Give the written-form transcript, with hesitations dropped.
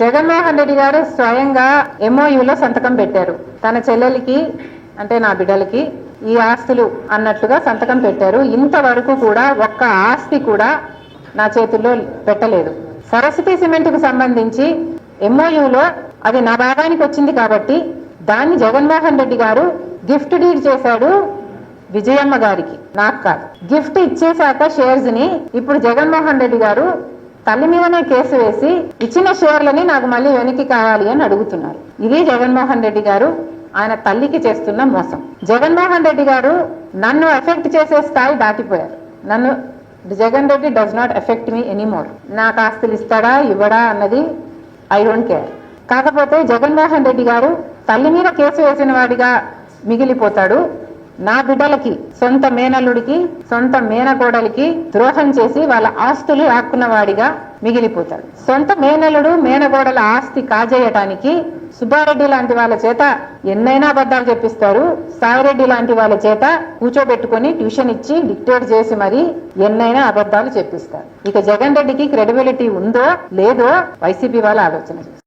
జగన్మోహన్ రెడ్డి గారు స్వయంగా ఎంఓయూలో సంతకం పెట్టారు. తన చెల్లెలికి అంటే నా బిడ్డలకి ఈ ఆస్తులు అన్నట్లుగా సంతకం పెట్టారు. ఇంతవరకు కూడా ఒక్క ఆస్తి కూడా నా చేతుల్లో పెట్టలేదు. సరస్వతి సిమెంట్ కు సంబంధించి ఎంఓయూలో అది నా భాగానికి వచ్చింది కాబట్టి దాన్ని జగన్మోహన్ రెడ్డి గారు గిఫ్ట్ డీడ్ చేశాడు విజయమ్మ గారికి, నాకు కాదు. గిఫ్ట్ ఇచ్చేశాక షేర్స్ ని ఇప్పుడు జగన్మోహన్ రెడ్డి గారు తల్లి మీదనే కేసు వేసి ఇచ్చిన షేర్లని నాకు మళ్ళీ వెనక్కి కావాలి అని అడుగుతున్నారు. ఇది జగన్మోహన్ రెడ్డి గారు ఆయన తల్లికి చేస్తున్న మోసం. జగన్మోహన్ రెడ్డి గారు నన్ను ఎఫెక్ట్ చేసే స్థాయి దాటిపోయారు. నన్ను Jagan Reddy does not effect me anymore. నాకు ఆస్తులు ఇస్తాడా ఇవ్వడా అన్నది ఐ డోంట్ కేర్. కాకపోతే జగన్మోహన్ రెడ్డి గారు తల్లి మీద కేసు వేసిన వాడిగా మిగిలిపోతాడు. నా బిడ్డలకి, సొంత మేనల్లుడికి, సొంత మేనకోడలికి ద్రోహం చేసి వాళ్ళ ఆస్తులు ఆక్కున్న వాడిగా మిగిలిపోతాడు. సొంత మేనల్లుడు మేనకోడల ఆస్తి కాజేయటానికి సుబ్బారెడ్డి లాంటి వాళ్ళ చేత ఎన్నైనా అబద్ధాలు చెప్పిస్తారు. సాయిరెడ్డి లాంటి వాళ్ళ చేత కూర్చోబెట్టుకుని ట్యూషన్ ఇచ్చి డిక్టేట్ చేసి మరి ఎన్నైనా అబద్ధాలు చెప్పిస్తారు. ఇక జగన్ రెడ్డికి క్రెడిబిలిటీ ఉందో లేదో వైసీపీ వాళ్ళు ఆలోచన చేస్తారు.